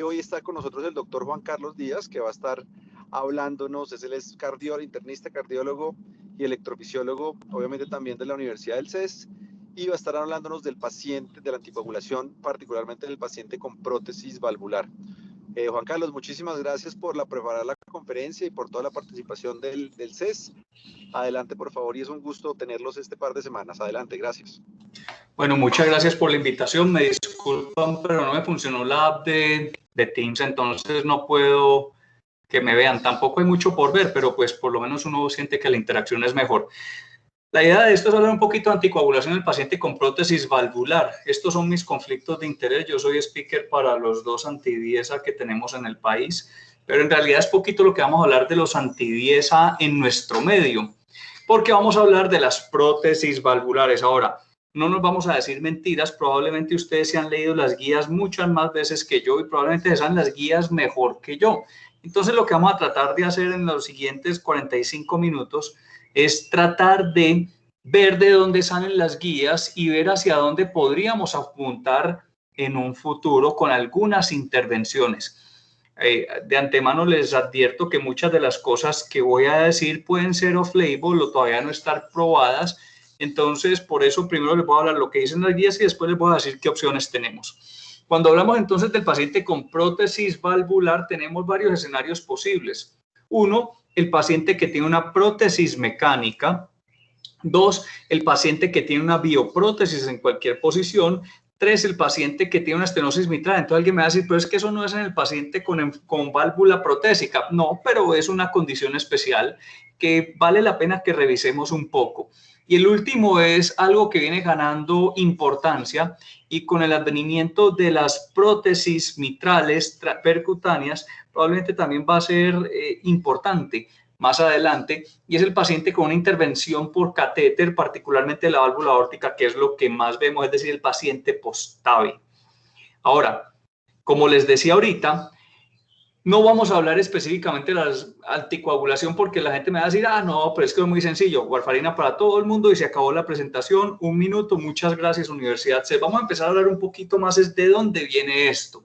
Hoy está con nosotros el doctor Juan Carlos Díaz, que va a estar hablándonos, él es internista, cardiólogo y electrofisiólogo, obviamente también de la Universidad del CES, y va a estar hablándonos del paciente, de la anticoagulación, particularmente del paciente con prótesis valvular. Juan Carlos, muchísimas gracias por preparar la conferencia y por toda la participación del CES. Adelante, por favor, y es un gusto tenerlos este par de semanas. Adelante, gracias. Bueno, muchas gracias por la invitación. Me disculpan, pero no me funcionó la app de Teams, entonces no puedo que me vean. Tampoco hay mucho por ver, pero pues por lo menos uno siente que la interacción es mejor. La idea de esto es hablar un poquito de anticoagulación del paciente con prótesis valvular. Estos son mis conflictos de interés. Yo soy speaker para los dos anti-DIESA que tenemos en el país, pero en realidad es poquito lo que vamos a hablar de los anti-DIESA en nuestro medio, porque vamos a hablar de las prótesis valvulares. Ahora, no nos vamos a decir mentiras, probablemente ustedes se han leído las guías muchas más veces que yo y probablemente se saben las guías mejor que yo. Entonces, lo que vamos a tratar de hacer en los siguientes 45 minutos es tratar de ver de dónde salen las guías y ver hacia dónde podríamos apuntar en un futuro con algunas intervenciones. De antemano les advierto que muchas de las cosas que voy a decir pueden ser off-label o todavía no estar probadas. Entonces, por eso primero les voy a hablar lo que dicen las guías y después les voy a decir qué opciones tenemos. Cuando hablamos entonces del paciente con prótesis valvular, tenemos varios escenarios posibles. Uno, el paciente que tiene una prótesis mecánica. Dos, el paciente que tiene una bioprótesis en cualquier posición. Tres, el paciente que tiene una estenosis mitral. Entonces alguien me va a decir, pero es que eso no es en el paciente con válvula protésica. No, pero es una condición especial que vale la pena que revisemos un poco. Y el último es algo que viene ganando importancia y con el advenimiento de las prótesis mitrales percutáneas probablemente también va a ser importante más adelante, y es el paciente con una intervención por catéter, particularmente la válvula aórtica, que es lo que más vemos, es decir, el paciente post-TAVI. Ahora, como les decía ahorita, no vamos a hablar específicamente de la anticoagulación porque la gente me va a decir, no, pero es que es muy sencillo, warfarina para todo el mundo y se acabó la presentación, 1 minuto, muchas gracias Universidad CES. Vamos a empezar a hablar un poquito más de dónde viene esto.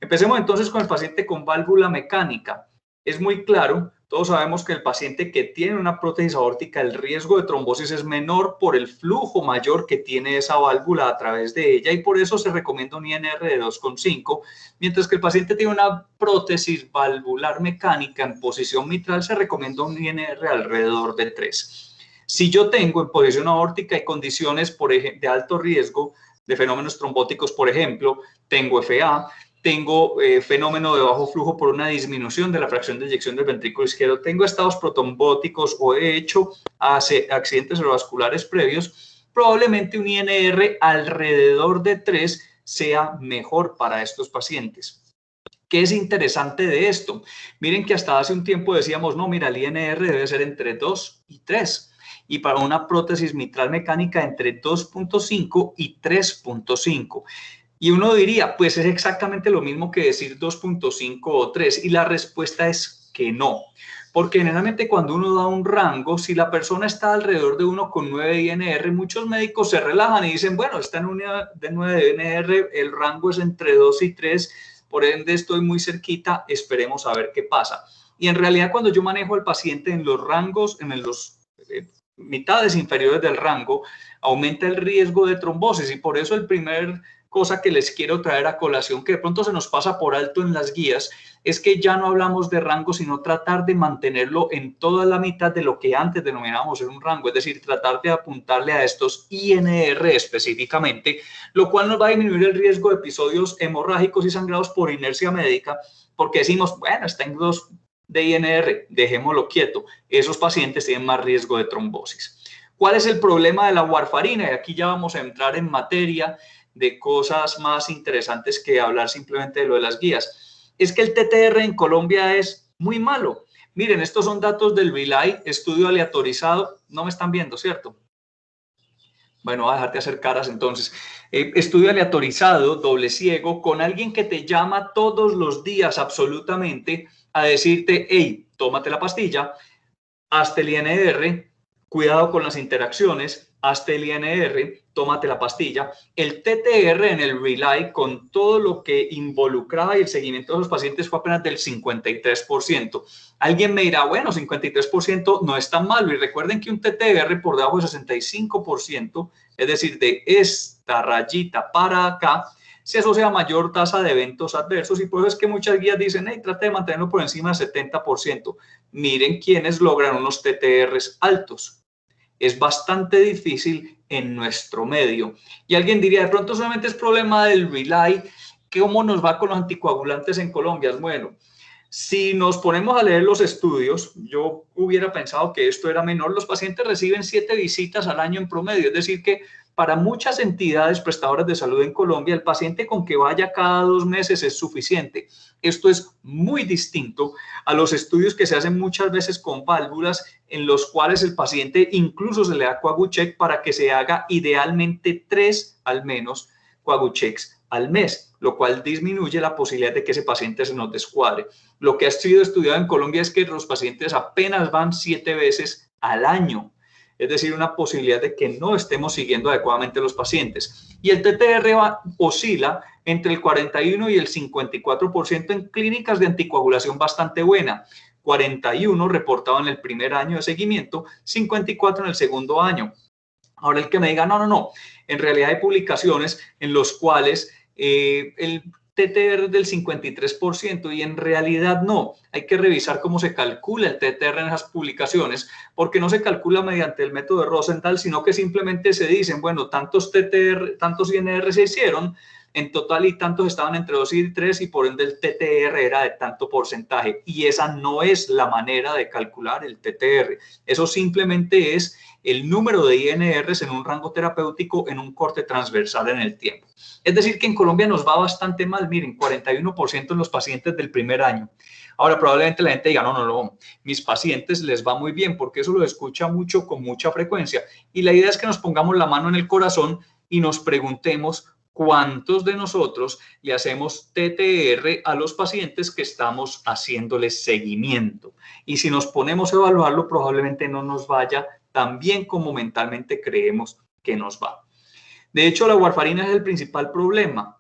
Empecemos entonces con el paciente con válvula mecánica. Es muy claro, todos sabemos que el paciente que tiene una prótesis aórtica, el riesgo de trombosis es menor por el flujo mayor que tiene esa válvula a través de ella y por eso se recomienda un INR de 2,5, mientras que el paciente tiene una prótesis valvular mecánica en posición mitral se recomienda un INR alrededor de 3. Si yo tengo en posición aórtica y condiciones por ejemplo, de alto riesgo de fenómenos trombóticos, por ejemplo, tengo FA, tengo fenómeno de bajo flujo por una disminución de la fracción de eyección del ventrículo izquierdo, tengo estados protrombóticos o he hecho accidentes cerebrovasculares previos, probablemente un INR alrededor de 3 sea mejor para estos pacientes. ¿Qué es interesante de esto? Miren que hasta hace un tiempo decíamos, no, mira, el INR debe ser entre 2 y 3. Y para una prótesis mitral mecánica entre 2,5 y 3,5. Y uno diría, pues es exactamente lo mismo que decir 2,5 o 3. Y la respuesta es que no. Porque generalmente cuando uno da un rango, si la persona está alrededor de 1,9 de INR, muchos médicos se relajan y dicen, bueno, está en 1,9 de INR, el rango es entre 2 y 3, por ende estoy muy cerquita, esperemos a ver qué pasa. Y en realidad cuando yo manejo al paciente en los rangos, en los mitades inferiores del rango, aumenta el riesgo de trombosis y por eso el primer cosa que les quiero traer a colación, que de pronto se nos pasa por alto en las guías, es que ya no hablamos de rango, sino tratar de mantenerlo en toda la mitad de lo que antes denominábamos un rango, es decir, tratar de apuntarle a estos INR específicamente, lo cual nos va a disminuir el riesgo de episodios hemorrágicos y sangrados por inercia médica, porque decimos, bueno, está en 2 de INR, dejémoslo quieto, esos pacientes tienen más riesgo de trombosis. ¿Cuál es el problema de la warfarina? Y aquí ya vamos a entrar en materia de cosas más interesantes que hablar simplemente de lo de las guías. Es que el TTR en Colombia es muy malo. Miren, estos son datos del VILAI, estudio aleatorizado. No me están viendo, ¿cierto? Bueno, voy a dejarte hacer caras entonces. Estudio aleatorizado, doble ciego, con alguien que te llama todos los días absolutamente a decirte, hey, tómate la pastilla, hazte el INR, cuidado con las interacciones, hazte el INR, tómate la pastilla. El TTR en el Relay, con todo lo que involucraba y el seguimiento de los pacientes, fue apenas del 53%. Alguien me dirá, bueno, 53% no es tan malo. Y recuerden que un TTR por debajo de 65%, es decir, de esta rayita para acá, se asocia a mayor tasa de eventos adversos, y por eso es que muchas guías dicen, hey, trate de mantenerlo por encima del 70%. Miren quiénes logran unos TTRs altos. Es bastante difícil en nuestro medio. Y alguien diría, de pronto solamente es problema del Relay, ¿cómo nos va con los anticoagulantes en Colombia? Bueno, si nos ponemos a leer los estudios, yo hubiera pensado que esto era menor. Los pacientes reciben 7 visitas al año en promedio, es decir que para muchas entidades prestadoras de salud en Colombia, el paciente con que vaya cada 2 meses es suficiente. Esto es muy distinto a los estudios que se hacen muchas veces con válvulas, en los cuales el paciente incluso se le da Coagucheck para que se haga idealmente 3 al menos Coaguchecks al mes, lo cual disminuye la posibilidad de que ese paciente se nos descuadre. Lo que ha sido estudiado en Colombia es que los pacientes apenas van 7 veces al año. Es decir, una posibilidad de que no estemos siguiendo adecuadamente los pacientes. Y el TTR oscila entre el 41 y el 54% en clínicas de anticoagulación bastante buena. 41 reportado en el primer año de seguimiento, 54 en el segundo año. Ahora el que me diga, no, en realidad hay publicaciones en los cuales el TTR del 53% y en realidad no. Hay que revisar cómo se calcula el TTR en esas publicaciones, porque no se calcula mediante el método de Rosenthal, sino que simplemente se dicen, bueno, tantos TTR, tantos INR se hicieron, en total y tantos estaban entre 2 y 3 y por ende el TTR era de tanto porcentaje, y esa no es la manera de calcular el TTR. Eso simplemente es el número de INRs en un rango terapéutico en un corte transversal en el tiempo. Es decir, que en Colombia nos va bastante mal, miren, 41% en los pacientes del primer año. Ahora, probablemente la gente diga, no, mis pacientes les va muy bien, porque eso lo escucha mucho, con mucha frecuencia. Y la idea es que nos pongamos la mano en el corazón y nos preguntemos cuántos de nosotros le hacemos TTR a los pacientes que estamos haciéndoles seguimiento. Y si nos ponemos a evaluarlo, probablemente no nos vaya tan bien como mentalmente creemos que nos va. De hecho, la warfarina es el principal problema.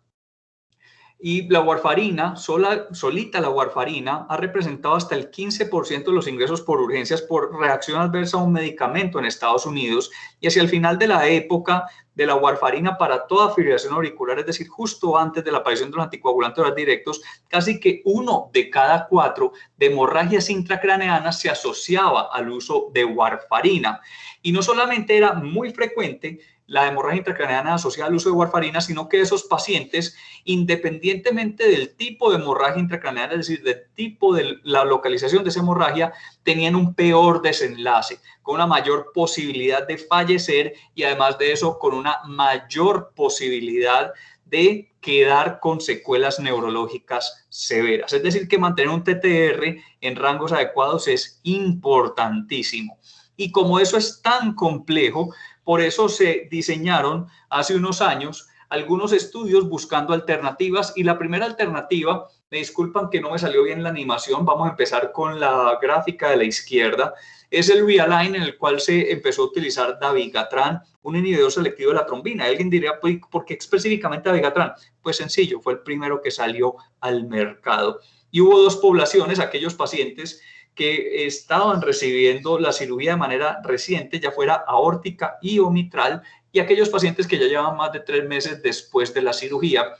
Y la warfarina, solita la warfarina, ha representado hasta el 15% de los ingresos por urgencias por reacción adversa a un medicamento en Estados Unidos. Y hacia el final de la época de la warfarina para toda fibrilación auricular, es decir, justo antes de la aparición de los anticoagulantes directos, casi que 1 de cada 4 de hemorragias intracraneanas se asociaba al uso de warfarina. Y no solamente era muy frecuente la hemorragia intracraneana asociada al uso de warfarina, sino que esos pacientes, independientemente del tipo de hemorragia intracraneana, es decir, del tipo de la localización de esa hemorragia, tenían un peor desenlace, con una mayor posibilidad de fallecer y además de eso, con una mayor posibilidad de quedar con secuelas neurológicas severas. Es decir, que mantener un TTR en rangos adecuados es importantísimo. Y como eso es tan complejo, por eso se diseñaron hace unos años algunos estudios buscando alternativas, y la primera alternativa, me disculpan que no me salió bien la animación, vamos a empezar con la gráfica de la izquierda, es el Realign, en el cual se empezó a utilizar dabigatran, un inhibidor selectivo de la trombina. Alguien diría, ¿por qué específicamente dabigatran? Pues sencillo, fue el primero que salió al mercado. Y hubo 2 poblaciones, aquellos pacientes que estaban recibiendo la cirugía de manera reciente, ya fuera aórtica y o mitral, y aquellos pacientes que ya llevaban más de 3 meses después de la cirugía,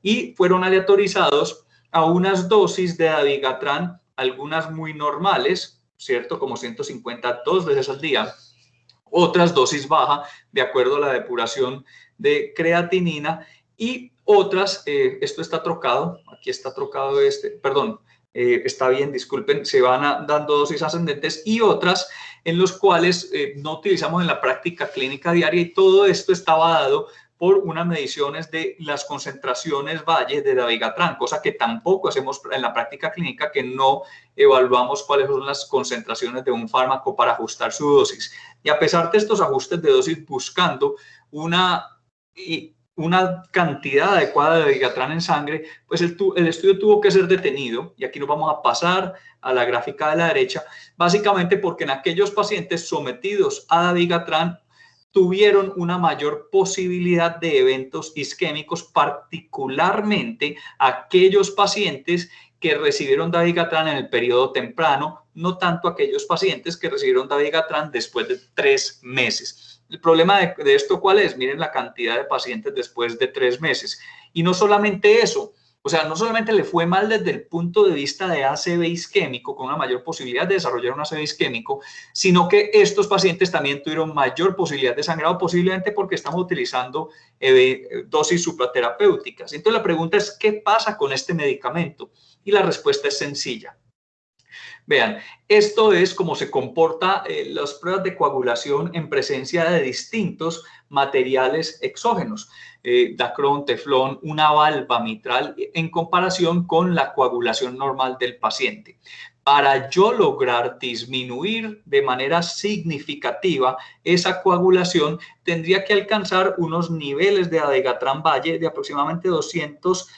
y fueron aleatorizados a unas dosis de dabigatran, algunas muy normales, ¿cierto? Como 150 2 veces al día, otras dosis baja, de acuerdo a la depuración de creatinina, y otras, esto está trocado, aquí está trocado está bien, disculpen, se van dando dosis ascendentes, y otras en los cuales no utilizamos en la práctica clínica diaria, y todo esto estaba dado por unas mediciones de las concentraciones valle de dabigatran, cosa que tampoco hacemos en la práctica clínica, que no evaluamos cuáles son las concentraciones de un fármaco para ajustar su dosis. Y a pesar de estos ajustes de dosis, buscando una cantidad adecuada de dabigatran en sangre, pues el estudio tuvo que ser detenido, y aquí nos vamos a pasar a la gráfica de la derecha, básicamente porque en aquellos pacientes sometidos a dabigatran tuvieron una mayor posibilidad de eventos isquémicos, particularmente aquellos pacientes que recibieron dabigatran en el periodo temprano, no tanto aquellos pacientes que recibieron dabigatran después de 3 meses. El problema de esto, ¿cuál es? Miren la cantidad de pacientes después de 3 meses. Y no solamente eso, o sea, no solamente le fue mal desde el punto de vista de ACV isquémico, con una mayor posibilidad de desarrollar un ACV isquémico, sino que estos pacientes también tuvieron mayor posibilidad de sangrado, posiblemente porque estamos utilizando dosis supraterapéuticas. Entonces la pregunta es, ¿qué pasa con este medicamento? Y la respuesta es sencilla. Vean, esto es cómo se comporta las pruebas de coagulación en presencia de distintos materiales exógenos, dacrón, teflón, una valva mitral, en comparación con la coagulación normal del paciente. Para yo lograr disminuir de manera significativa esa coagulación, tendría que alcanzar unos niveles de dabigatran valle de aproximadamente 200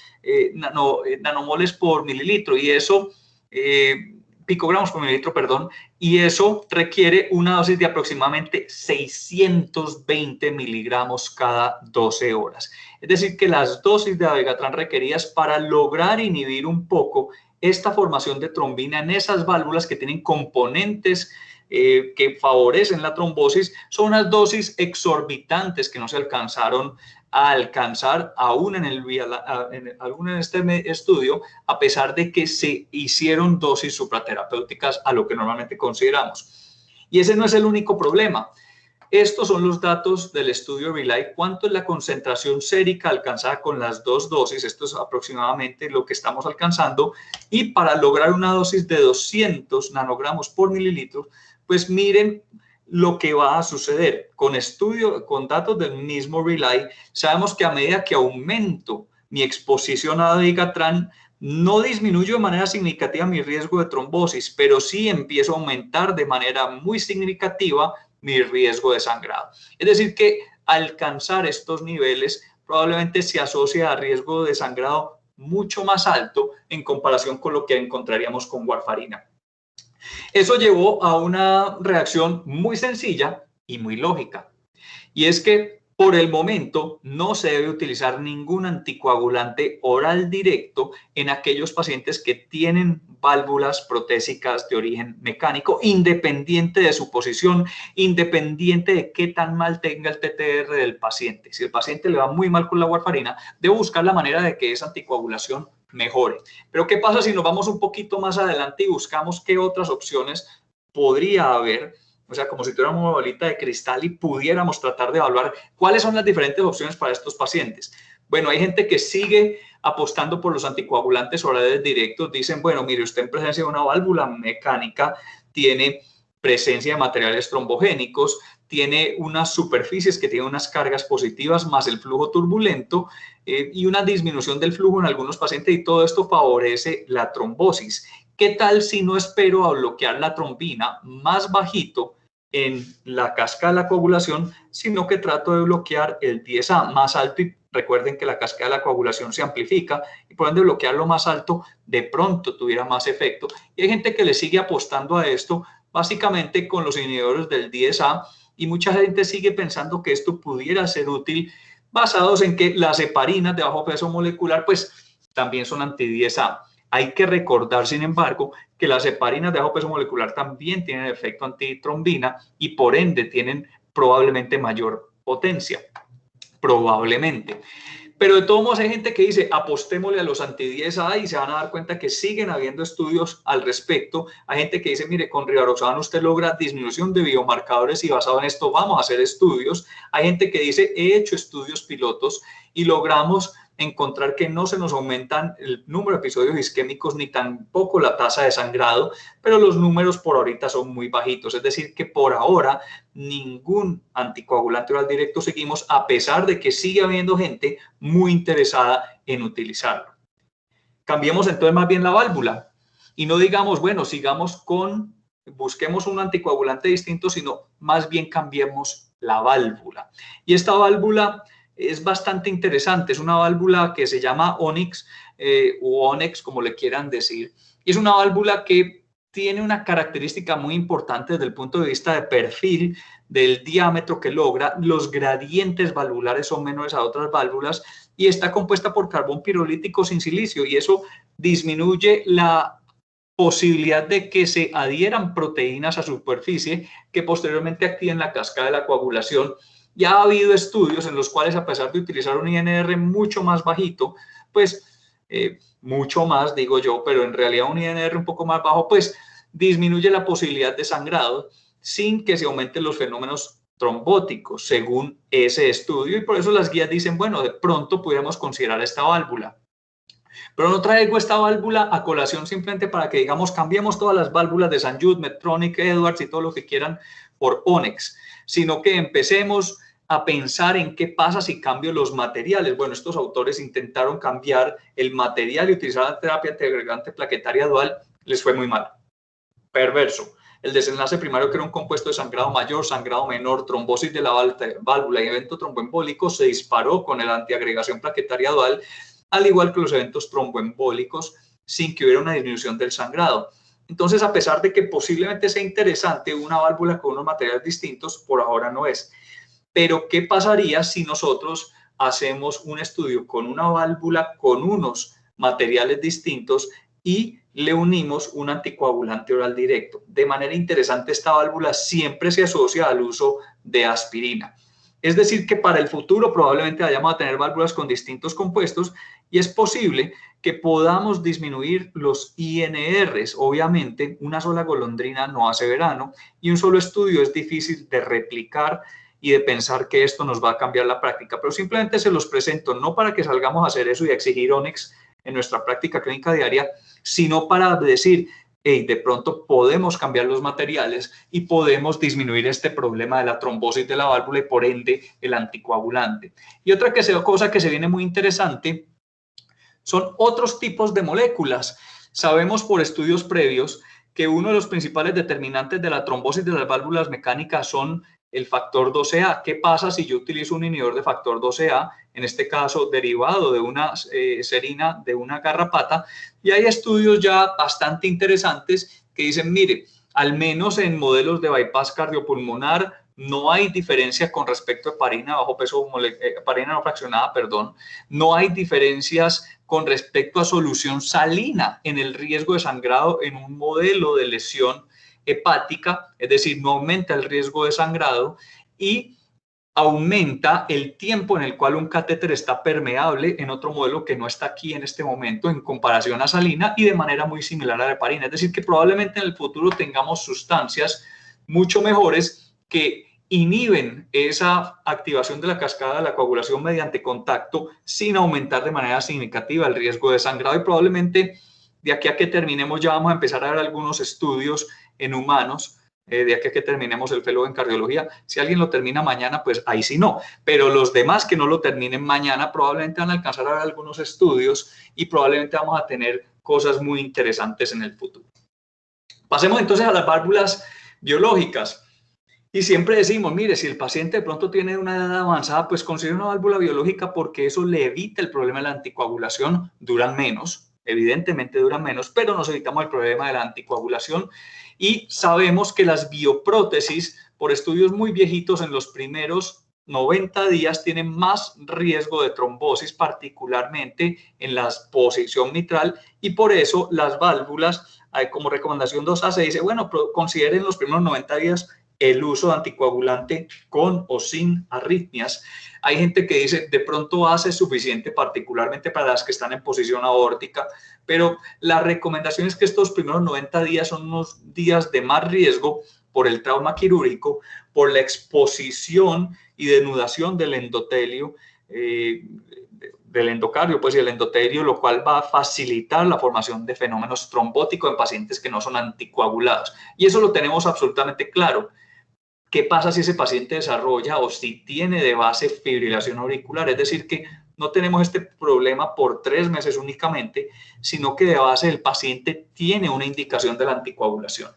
nanomoles por mililitro, y eso picogramos por mililitro, perdón, y eso requiere una dosis de aproximadamente 620 miligramos cada 12 horas. Es decir, que las dosis de dabigatran requeridas para lograr inhibir un poco esta formación de trombina en esas válvulas que tienen componentes que favorecen la trombosis, son unas dosis exorbitantes que no se alcanzaron a alcanzar aún en este estudio, a pesar de que se hicieron dosis supraterapéuticas a lo que normalmente consideramos. Y ese no es el único problema. Estos son los datos del estudio RELY. ¿Cuánto es la concentración sérica alcanzada con las 2 dosis? Esto es aproximadamente lo que estamos alcanzando. Y para lograr una dosis de 200 nanogramos por mililitro, pues miren lo que va a suceder. Con datos del mismo RELY, sabemos que a medida que aumento mi exposición a dabigatran, no disminuyo de manera significativa mi riesgo de trombosis, pero sí empiezo a aumentar de manera muy significativa mi riesgo de sangrado. Es decir, que alcanzar estos niveles probablemente se asocia a riesgo de sangrado mucho más alto en comparación con lo que encontraríamos con warfarina. Eso llevó a una reacción muy sencilla y muy lógica. Y es que por el momento no se debe utilizar ningún anticoagulante oral directo en aquellos pacientes que tienen válvulas protésicas de origen mecánico, independiente de su posición, independiente de qué tan mal tenga el TTR del paciente. Si el paciente le va muy mal con la warfarina, debe buscar la manera de que esa anticoagulación mejore. Pero ¿qué pasa si nos vamos un poquito más adelante y buscamos qué otras opciones podría haber? O sea, como si tuviéramos una bolita de cristal y pudiéramos tratar de evaluar cuáles son las diferentes opciones para estos pacientes. Bueno, hay gente que sigue apostando por los anticoagulantes orales directos. Dicen, bueno, mire, usted en presencia de una válvula mecánica tiene presencia de materiales trombogénicos, tiene unas superficies que tienen unas cargas positivas más el flujo turbulento y una disminución del flujo en algunos pacientes, y todo esto favorece la trombosis. ¿Qué tal si no espero a bloquear la trombina más bajito en la cascada de la coagulación, sino que trato de bloquear el 10A más alto? Y recuerden que la cascada de la coagulación se amplifica y por ende bloquearlo más alto de pronto tuviera más efecto. Y hay gente que le sigue apostando a esto básicamente con los inhibidores del 10A, y mucha gente sigue pensando que esto pudiera ser útil basados en que las heparinas de bajo peso molecular pues también son anti-10A. Hay que recordar, sin embargo, que las heparinas de bajo peso molecular también tienen efecto antitrombina y por ende tienen probablemente mayor potencia. Probablemente. Pero de todos modos hay gente que dice, apostémosle a los anti-10A, y se van a dar cuenta que siguen habiendo estudios al respecto. Hay gente que dice, mire, con rivaroxabana usted logra disminución de biomarcadores y basado en esto vamos a hacer estudios. Hay gente que dice, he hecho estudios pilotos y logramos encontrar que no se nos aumentan el número de episodios isquémicos ni tampoco la tasa de sangrado, pero los números por ahorita son muy bajitos. Es decir, que por ahora ningún anticoagulante oral directo seguimos, a pesar de que sigue habiendo gente muy interesada en utilizarlo. Cambiemos entonces más bien la válvula y no digamos, bueno, busquemos un anticoagulante distinto, sino más bien cambiemos la válvula. Y esta válvula es bastante interesante. Es una válvula que se llama Onyx o Onyx, como le quieran decir. Y es una válvula que tiene una característica muy importante desde el punto de vista de perfil del diámetro que logra. Los gradientes valvulares son menores a otras válvulas y está compuesta por carbón pirolítico sin silicio, y eso disminuye la posibilidad de que se adhieran proteínas a su superficie que posteriormente activen la cascada de la coagulación. Ya ha habido estudios en los cuales, a pesar de utilizar un INR mucho más bajito, pues mucho más digo yo, pero en realidad un INR un poco más bajo, pues disminuye la posibilidad de sangrado sin que se aumenten los fenómenos trombóticos, según ese estudio, y por eso las guías dicen, bueno, de pronto pudiéramos considerar esta válvula. Pero no traigo esta válvula a colación simplemente para que, digamos, cambiemos todas las válvulas de St. Jude, Medtronic, Edwards y todo lo que quieran por Onyx, sino que empecemos a pensar en qué pasa si cambio los materiales. Bueno, estos autores intentaron cambiar el material y utilizar la terapia antiagregante plaquetaria dual, les fue muy mal. Perverso. El desenlace primario, que era un compuesto de sangrado mayor, sangrado menor, trombosis de la válvula y evento tromboembólico, se disparó con la antiagregación plaquetaria dual, al igual que los eventos tromboembólicos, sin que hubiera una disminución del sangrado. Entonces, a pesar de que posiblemente sea interesante una válvula con unos materiales distintos, por ahora no es. Pero, ¿qué pasaría si nosotros hacemos un estudio con una válvula con unos materiales distintos y le unimos un anticoagulante oral directo? De manera interesante, esta válvula siempre se asocia al uso de aspirina. Es decir, que para el futuro probablemente vayamos a tener válvulas con distintos compuestos y es posible que podamos disminuir los INRs. Obviamente, una sola golondrina no hace verano y un solo estudio es difícil de replicar y de pensar que esto nos va a cambiar la práctica, pero simplemente se los presento no para que salgamos a hacer eso y a exigir Onyx en nuestra práctica clínica diaria, sino para decir, hey, de pronto podemos cambiar los materiales y podemos disminuir este problema de la trombosis de la válvula y por ende el anticoagulante. Y otra cosa que se viene muy interesante son otros tipos de moléculas. Sabemos por estudios previos que uno de los principales determinantes de la trombosis de las válvulas mecánicas son el factor 12A. ¿Qué pasa si yo utilizo un inhibidor de factor 12A, en este caso derivado de una serina de una garrapata? Y hay estudios ya bastante interesantes que dicen, mire, al menos en modelos de bypass cardiopulmonar no hay diferencia con respecto a heparina bajo peso, heparina no fraccionada, perdón, no hay diferencias con respecto a solución salina en el riesgo de sangrado en un modelo de lesión hepática, es decir, no aumenta el riesgo de sangrado y aumenta el tiempo en el cual un catéter está permeable en otro modelo que no está aquí en este momento en comparación a salina y de manera muy similar a la heparina. Es decir, que probablemente en el futuro tengamos sustancias mucho mejores que inhiben esa activación de la cascada de la coagulación mediante contacto sin aumentar de manera significativa el riesgo de sangrado, y probablemente de aquí a que terminemos ya vamos a empezar a ver algunos estudios en humanos, de aquí a que terminemos el fellow en cardiología. Si alguien lo termina mañana, pues ahí sí no, pero los demás que no lo terminen mañana probablemente van a alcanzar a ver algunos estudios y probablemente vamos a tener cosas muy interesantes en el futuro. Pasemos entonces a las válvulas biológicas. Y siempre decimos, mire, si el paciente de pronto tiene una edad avanzada, pues considere una válvula biológica porque eso le evita el problema de la anticoagulación. Duran menos, evidentemente duran menos, pero nos evitamos el problema de la anticoagulación. Y sabemos que las bioprótesis, por estudios muy viejitos, en los primeros 90 días tienen más riesgo de trombosis, particularmente en la posición mitral, y por eso las válvulas, como recomendación 2A, se dice, bueno, consideren los primeros 90 días el uso de anticoagulante con o sin arritmias. Hay gente que dice, de pronto hace suficiente, particularmente para las que están en posición aórtica, pero la recomendación es que estos primeros 90 días son unos días de más riesgo por el trauma quirúrgico, por la exposición y denudación del endotelio, del endocardio, pues, y el endotelio, lo cual va a facilitar la formación de fenómenos trombóticos en pacientes que no son anticoagulados. Y eso lo tenemos absolutamente claro. ¿Qué pasa si ese paciente desarrolla o si tiene de base fibrilación auricular? Es decir, que no tenemos este problema por 3 meses únicamente, sino que de base el paciente tiene una indicación de la anticoagulación.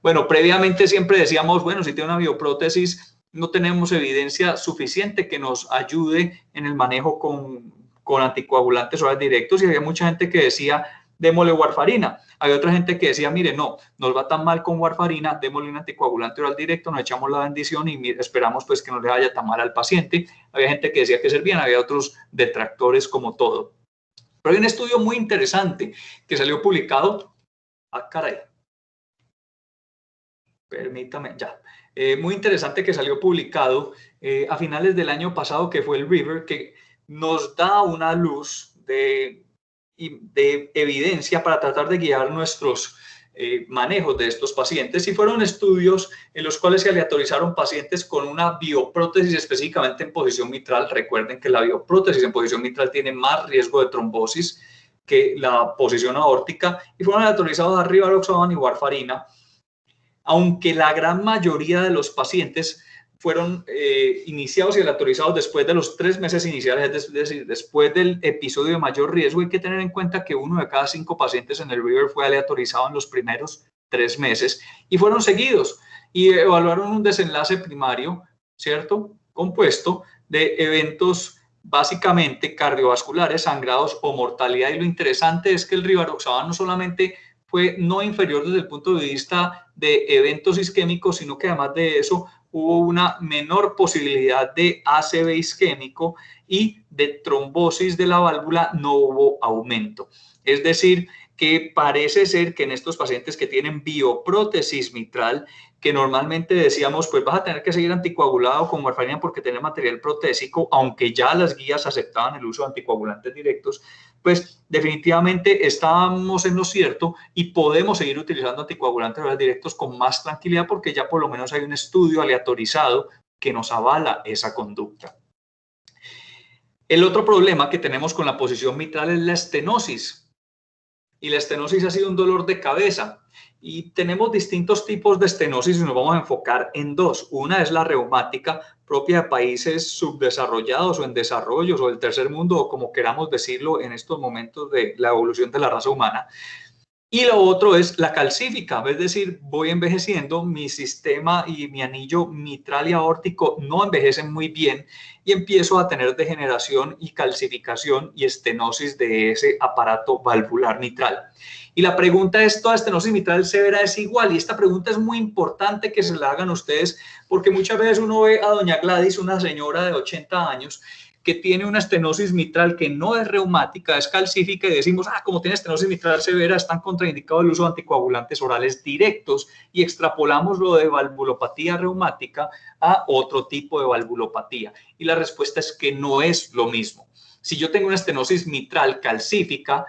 Bueno, previamente siempre decíamos, bueno, si tiene una bioprótesis, no tenemos evidencia suficiente que nos ayude en el manejo con anticoagulantes orales directos, y había mucha gente que decía, démosle warfarina. Había otra gente que decía, mire, no, nos va tan mal con warfarina, démosle un anticoagulante oral directo, nos echamos la bendición y esperamos pues que no le vaya tan mal al paciente. Había gente que decía que servían, había otros detractores como todo. Pero hay un estudio muy interesante que salió publicado, caray, permítame, ya. Muy interesante que salió publicado a finales del año pasado, que fue el River, que nos da una luz de evidencia para tratar de guiar nuestros manejos de estos pacientes, y fueron estudios en los cuales se aleatorizaron pacientes con una bioprótesis específicamente en posición mitral. Recuerden que la bioprótesis en posición mitral tiene más riesgo de trombosis que la posición aórtica, y fueron aleatorizados a rivaroxaban y warfarina, aunque la gran mayoría de los pacientes fueron iniciados y aleatorizados después de los 3 meses iniciales, es decir, después del episodio de mayor riesgo. Hay que tener en cuenta que 1 de cada 5 pacientes en el River fue aleatorizado en los primeros 3 meses y fueron seguidos y evaluaron un desenlace primario, ¿cierto?, compuesto de eventos básicamente cardiovasculares, sangrados o mortalidad. Y lo interesante es que el rivaroxaban no solamente fue no inferior desde el punto de vista de eventos isquémicos, sino que además de eso hubo una menor posibilidad de ACV isquémico y de trombosis de la válvula no hubo aumento. Es decir, que parece ser que en estos pacientes que tienen bioprótesis mitral, que normalmente decíamos, pues vas a tener que seguir anticoagulado con warfarina porque tiene material protésico, aunque ya las guías aceptaban el uso de anticoagulantes directos, pues definitivamente estábamos en lo cierto y podemos seguir utilizando anticoagulantes orales directos con más tranquilidad porque ya por lo menos hay un estudio aleatorizado que nos avala esa conducta. El otro problema que tenemos con la posición mitral es la estenosis. Y la estenosis ha sido un dolor de cabeza. Y tenemos distintos tipos de estenosis y nos vamos a enfocar en 2. Una es la reumática, propia de países subdesarrollados o en desarrollo o del tercer mundo, o como queramos decirlo en estos momentos de la evolución de la raza humana. Y lo otro es la calcífica, es decir, voy envejeciendo, mi sistema y mi anillo mitral y aórtico no envejecen muy bien y empiezo a tener degeneración y calcificación y estenosis de ese aparato valvular mitral. Y la pregunta es, ¿toda estenosis mitral severa es igual? Y esta pregunta es muy importante que se la hagan ustedes, porque muchas veces uno ve a doña Gladys, una señora de 80 años, que tiene una estenosis mitral que no es reumática, es calcífica, y decimos, como tiene estenosis mitral severa, están contraindicados el uso de anticoagulantes orales directos, y extrapolamos lo de valvulopatía reumática a otro tipo de valvulopatía. Y la respuesta es que no es lo mismo. Si yo tengo una estenosis mitral calcífica,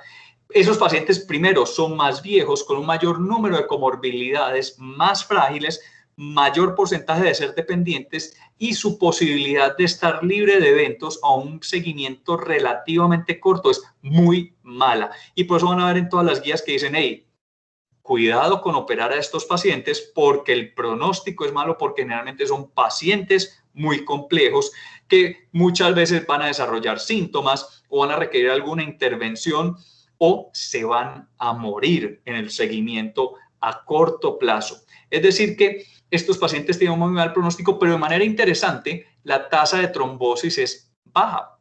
esos pacientes primero son más viejos, con un mayor número de comorbilidades, más frágiles, mayor porcentaje de ser dependientes y su posibilidad de estar libre de eventos a un seguimiento relativamente corto es muy mala. Y por eso van a ver en todas las guías que dicen, hey, cuidado con operar a estos pacientes porque el pronóstico es malo, porque generalmente son pacientes muy complejos que muchas veces van a desarrollar síntomas o van a requerir alguna intervención o se van a morir en el seguimiento a corto plazo. Es decir que estos pacientes tienen un muy mal pronóstico, pero de manera interesante, la tasa de trombosis es baja.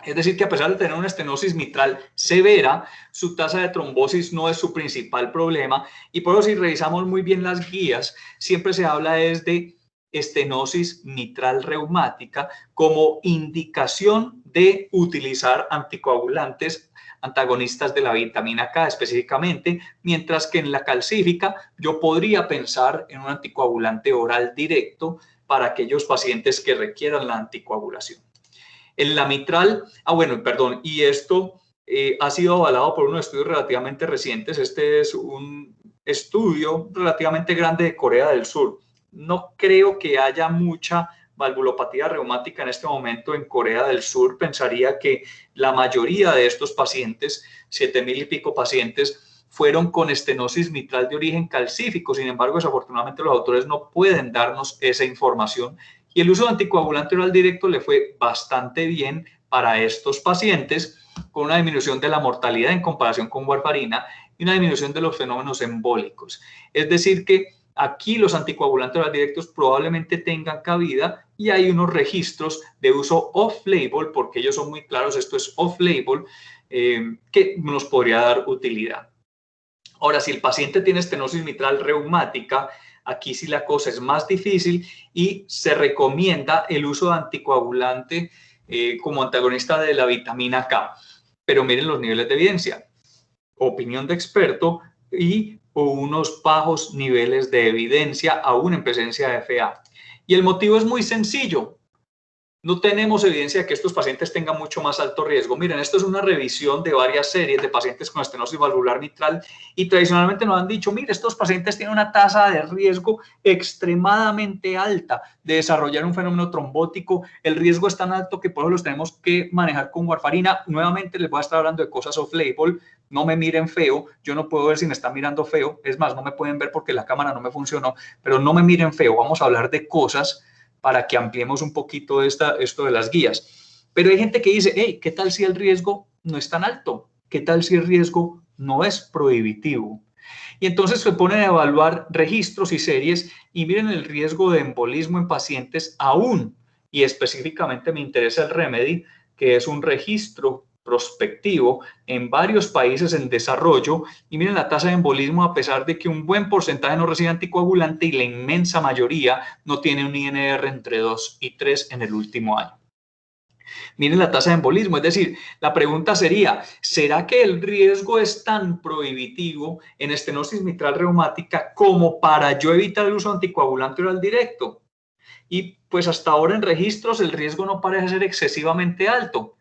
Es decir, que a pesar de tener una estenosis mitral severa, su tasa de trombosis no es su principal problema. Y por eso, si revisamos muy bien las guías, siempre se habla de estenosis mitral reumática como indicación de utilizar anticoagulantes antagonistas de la vitamina K específicamente, mientras que en la calcífica yo podría pensar en un anticoagulante oral directo para aquellos pacientes que requieran la anticoagulación. En la mitral, y esto ha sido avalado por unos estudios relativamente recientes. Este es un estudio relativamente grande de Corea del Sur. No creo que haya mucha valvulopatía reumática en este momento en Corea del Sur. Pensaría que la mayoría de estos pacientes, 7,000 y pico pacientes, fueron con estenosis mitral de origen calcífico. Sin embargo, desafortunadamente los autores no pueden darnos esa información. Y el uso de anticoagulante oral directo le fue bastante bien para estos pacientes, con una disminución de la mortalidad en comparación con warfarina y una disminución de los fenómenos embólicos. Es decir que aquí los anticoagulantes orales directos probablemente tengan cabida y hay unos registros de uso off-label, porque ellos son muy claros, esto es off-label, que nos podría dar utilidad. Ahora, si el paciente tiene estenosis mitral reumática, aquí sí la cosa es más difícil y se recomienda el uso de anticoagulante como antagonista de la vitamina K. Pero miren los niveles de evidencia. Opinión de experto y unos bajos niveles de evidencia aún en presencia de FA. Y el motivo es muy sencillo. No tenemos evidencia de que estos pacientes tengan mucho más alto riesgo. Miren, esto es una revisión de varias series de pacientes con estenosis valvular mitral y tradicionalmente nos han dicho, mire, estos pacientes tienen una tasa de riesgo extremadamente alta de desarrollar un fenómeno trombótico. El riesgo es tan alto que por eso los tenemos que manejar con warfarina. Nuevamente les voy a estar hablando de cosas off-label. No me miren feo. Yo no puedo ver si me están mirando feo. Es más, no me pueden ver porque la cámara no me funcionó, pero no me miren feo. Vamos a hablar de cosas para que ampliemos un poquito esto de las guías. Pero hay gente que dice, hey, ¿qué tal si el riesgo no es tan alto? ¿Qué tal si el riesgo no es prohibitivo? Y entonces se ponen a evaluar registros y series y miren el riesgo de embolismo en pacientes aún, y específicamente me interesa el Remedy, que es un registro prospectivo en varios países en desarrollo, y miren la tasa de embolismo a pesar de que un buen porcentaje no recibe anticoagulante y la inmensa mayoría no tiene un INR entre 2 y 3 en el último año. Miren la tasa de embolismo, es decir, la pregunta sería, ¿será que el riesgo es tan prohibitivo en estenosis mitral reumática como para yo evitar el uso de anticoagulante oral directo? Y pues hasta ahora en registros el riesgo no parece ser excesivamente alto.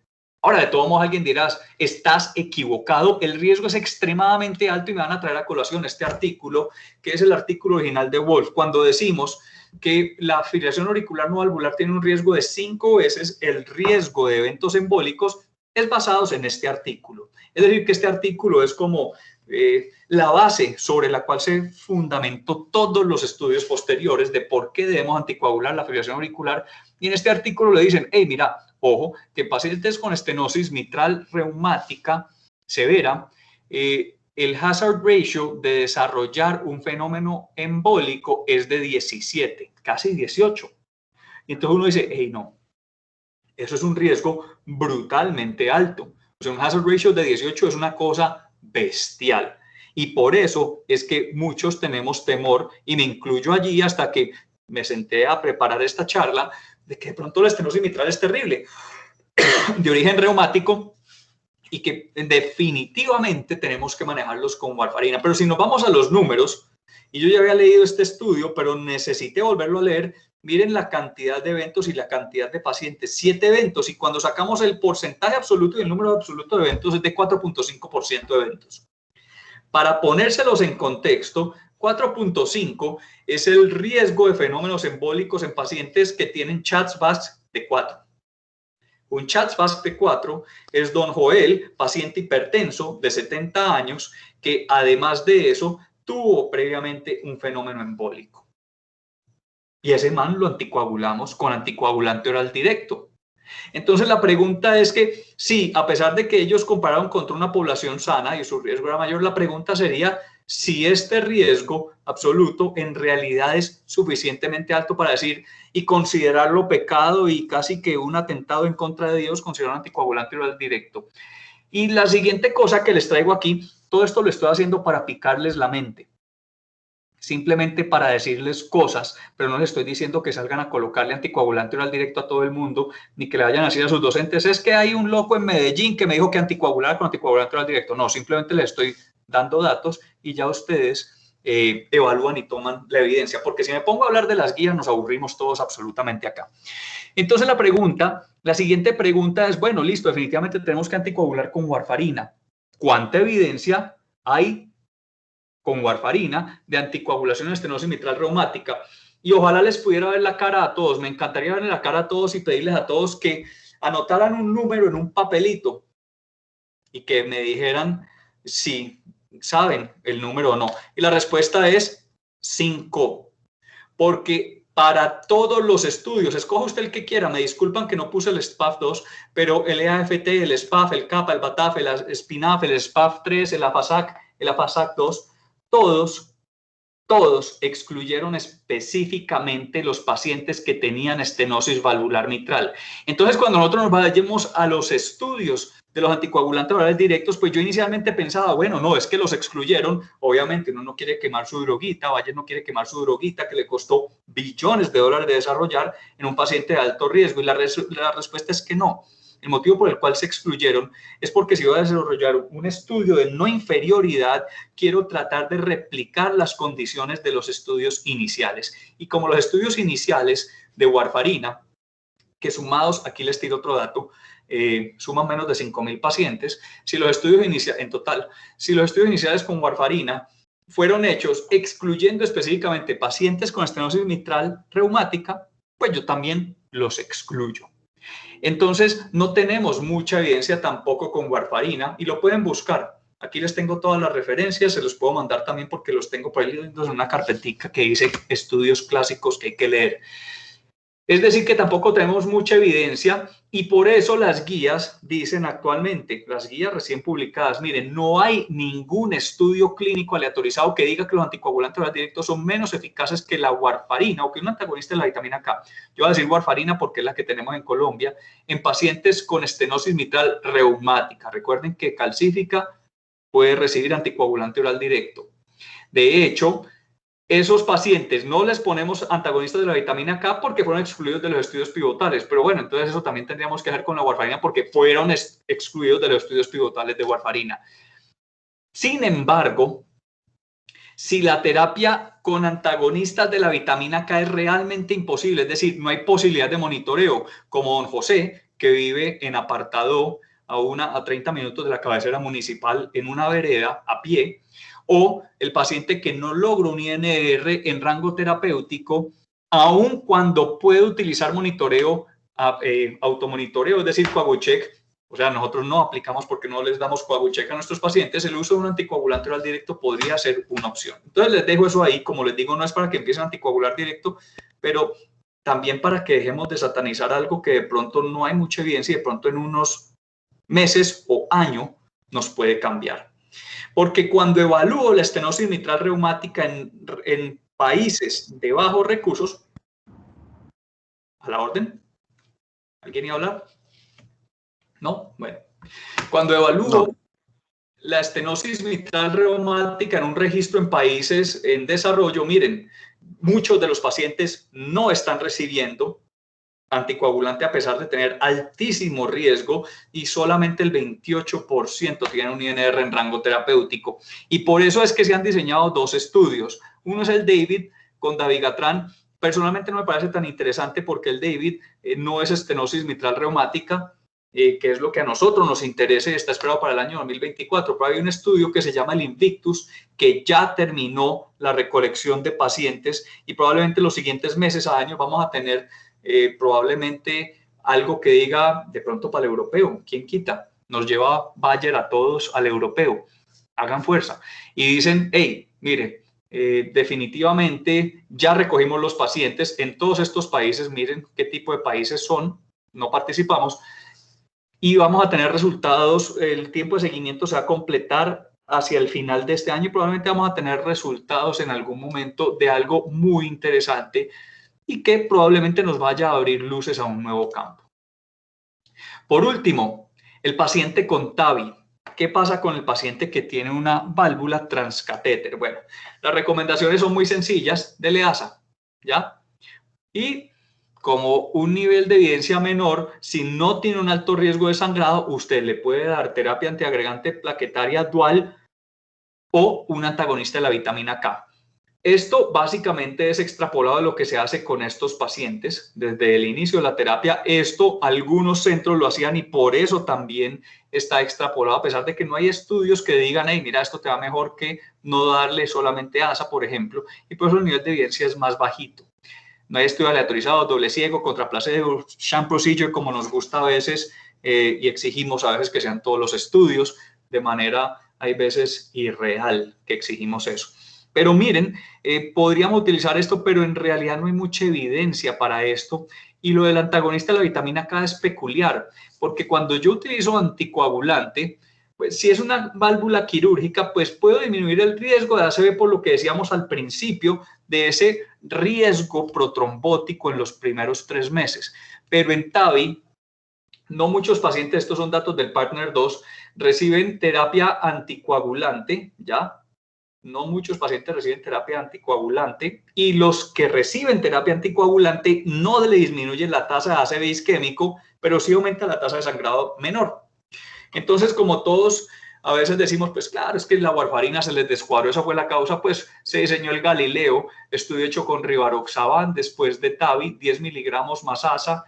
Ahora, de todos modos, alguien dirá, estás equivocado, el riesgo es extremadamente alto y me van a traer a colación este artículo, que es el artículo original de Wolf, cuando decimos que la fibrilación auricular no valvular tiene un riesgo de 5 veces el riesgo de eventos embólicos, es basado en este artículo. Es decir, que este artículo es como la base sobre la cual se fundamentó todos los estudios posteriores de por qué debemos anticoagular la fibrilación auricular. Y en este artículo le dicen, hey, mira, ojo, que pacientes con estenosis mitral reumática severa, el hazard ratio de desarrollar un fenómeno embólico es de 17, casi 18. Y entonces uno dice, hey, no, eso es un riesgo brutalmente alto. O sea, un hazard ratio de 18 es una cosa bestial. Y por eso es que muchos tenemos temor, y me incluyo allí hasta que me senté a preparar esta charla, de que de pronto la estenosis mitral es terrible, de origen reumático, y que definitivamente tenemos que manejarlos con warfarina. Pero si nos vamos a los números, y yo ya había leído este estudio, pero necesité volverlo a leer, miren la cantidad de eventos y la cantidad de pacientes, 7 eventos, y cuando sacamos el porcentaje absoluto y el número absoluto de eventos es de 4.5% de eventos. Para ponérselos en contexto, 4.5 es el riesgo de fenómenos embólicos en pacientes que tienen CHA2-VASc de 4. Un CHA2-VASc de 4 es don Joel, paciente hipertenso de 70 años, que además de eso tuvo previamente un fenómeno embólico. Y ese man lo anticoagulamos con anticoagulante oral directo. Entonces la pregunta es que sí, a pesar de que ellos compararon contra una población sana y su riesgo era mayor, la pregunta sería si este riesgo absoluto en realidad es suficientemente alto para decir y considerarlo pecado y casi que un atentado en contra de Dios, considerar un anticoagulante oral directo. Y la siguiente cosa que les traigo aquí, todo esto lo estoy haciendo para picarles la mente. Simplemente para decirles cosas, pero no les estoy diciendo que salgan a colocarle anticoagulante oral directo a todo el mundo, ni que le vayan a decir a sus docentes, es que hay un loco en Medellín que me dijo que anticoagular con anticoagulante oral directo. No, simplemente les estoy dando datos y ya ustedes evalúan y toman la evidencia, porque si me pongo a hablar de las guías nos aburrimos todos absolutamente acá. Entonces la siguiente pregunta es, bueno, listo, definitivamente tenemos que anticoagular con warfarina. ¿Cuánta evidencia hay con warfarina de anticoagulación en estenosis mitral reumática? Y ojalá les pudiera ver la cara a todos. Me encantaría verle la cara a todos y pedirles a todos que anotaran un número en un papelito y que me dijeran si saben el número o no. Y la respuesta es 5. Porque para todos los estudios, escoja usted el que quiera, me disculpan que no puse el SPAF2, pero el EAFT, el SPAF, el CAPA, el BATAF, el SPINAF, el SPAF3, el AFASAC, el AFASAC2, todos excluyeron específicamente los pacientes que tenían estenosis valvular mitral. Entonces, cuando nosotros nos vayamos a los estudios de los anticoagulantes orales directos, pues yo inicialmente pensaba, bueno, no, es que los excluyeron, obviamente uno no quiere quemar su droguita, Bayer no quiere quemar su droguita que le costó billones de dólares de desarrollar en un paciente de alto riesgo, y la respuesta es que no. El motivo por el cual se excluyeron es porque si voy a desarrollar un estudio de no inferioridad, quiero tratar de replicar las condiciones de los estudios iniciales. Y como los estudios iniciales de warfarina, que sumados, aquí les tiro otro dato, suman menos de 5.000 pacientes, si los estudios iniciales con warfarina fueron hechos excluyendo específicamente pacientes con estenosis mitral reumática, pues yo también los excluyo. Entonces, no tenemos mucha evidencia tampoco con warfarina y lo pueden buscar. Aquí les tengo todas las referencias, se los puedo mandar también porque los tengo por ahí en una carpetica que dice estudios clásicos que hay que leer. Es decir, que tampoco tenemos mucha evidencia y por eso las guías dicen actualmente, las guías recién publicadas, miren, no hay ningún estudio clínico aleatorizado que diga que los anticoagulantes orales directos son menos eficaces que la warfarina o que un antagonista de la vitamina K. Yo voy a decir warfarina porque es la que tenemos en Colombia, en pacientes con estenosis mitral reumática. Recuerden que calcífica puede recibir anticoagulante oral directo. De hecho, esos pacientes no les ponemos antagonistas de la vitamina K porque fueron excluidos de los estudios pivotales. Pero bueno, entonces eso también tendríamos que hacer con la warfarina porque fueron excluidos de los estudios pivotales de warfarina. Sin embargo, si la terapia con antagonistas de la vitamina K es realmente imposible, es decir, no hay posibilidad de monitoreo, como don José, que vive en apartado a 30 minutos de la cabecera municipal en una vereda a pie, o el paciente que no logra un INR en rango terapéutico, aun cuando puede utilizar monitoreo, automonitoreo, es decir, Coagucheck. O sea, nosotros no aplicamos porque no les damos Coagucheck a nuestros pacientes. El uso de un anticoagulante oral directo podría ser una opción. Entonces les dejo eso ahí. Como les digo, no es para que empiecen a anticoagular directo, pero también para que dejemos de satanizar algo que de pronto no hay mucha evidencia y de pronto en unos meses o año nos puede cambiar. Porque cuando evalúo la estenosis mitral reumática en países de bajos recursos, a la orden, ¿alguien iba a hablar? ¿No? Bueno, cuando evalúo la estenosis mitral reumática en un registro en países en desarrollo, miren, muchos de los pacientes no están recibiendo anticoagulante a pesar de tener altísimo riesgo y solamente el 28% tienen un INR en rango terapéutico. Y por eso es que se han diseñado dos estudios. Uno es el DAVID con dabigatran. Personalmente no me parece tan interesante porque el DAVID no es estenosis mitral reumática, que es lo que a nosotros nos interesa y está esperado para el año 2024. Pero hay un estudio que se llama el Invictus que ya terminó la recolección de pacientes y probablemente los siguientes meses a años vamos a tener probablemente algo que diga de pronto para el europeo. ¿Quién quita? Nos lleva Bayer a todos al europeo. Hagan fuerza. Y dicen, hey, mire, definitivamente ya recogimos los pacientes en todos estos países. Miren qué tipo de países son. No participamos. Y vamos a tener resultados. El tiempo de seguimiento se va a completar hacia el final de este año y probablemente vamos a tener resultados en algún momento de algo muy interesante y que probablemente nos vaya a abrir luces a un nuevo campo. Por último, el paciente con TAVI. ¿Qué pasa con el paciente que tiene una válvula transcatéter? Bueno, las recomendaciones son muy sencillas, dele ASA, ¿ya? Y como un nivel de evidencia menor, si no tiene un alto riesgo de sangrado, usted le puede dar terapia antiagregante plaquetaria dual o un antagonista de la vitamina K. Esto básicamente es extrapolado de lo que se hace con estos pacientes desde el inicio de la terapia. Esto algunos centros lo hacían y por eso también está extrapolado, a pesar de que no hay estudios que digan, hey, mira, esto te va mejor que no darle solamente ASA, por ejemplo, y por eso el nivel de evidencia es más bajito. No hay estudio aleatorizado, doble ciego, contra placebo, sham procedure, como nos gusta a veces y exigimos a veces que sean todos los estudios, de manera, hay veces, irreal que exigimos eso. Pero miren, podríamos utilizar esto, pero en realidad no hay mucha evidencia para esto. Y lo del antagonista de la vitamina K es peculiar, porque cuando yo utilizo anticoagulante, pues si es una válvula quirúrgica, pues puedo disminuir el riesgo de ACV por lo que decíamos al principio, de ese riesgo protrombótico en los primeros 3 meses. Pero en TAVI no muchos pacientes, estos son datos del Partner 2, reciben terapia anticoagulante, ¿ya? No muchos pacientes reciben terapia anticoagulante y los que reciben terapia anticoagulante no le disminuyen la tasa de ACV isquémico, pero sí aumenta la tasa de sangrado menor. Entonces, como todos a veces decimos, pues claro, es que la warfarina se les descuadró, esa fue la causa, pues se diseñó el Galileo, estudio hecho con rivaroxaban después de Tavi, 10 miligramos más ASA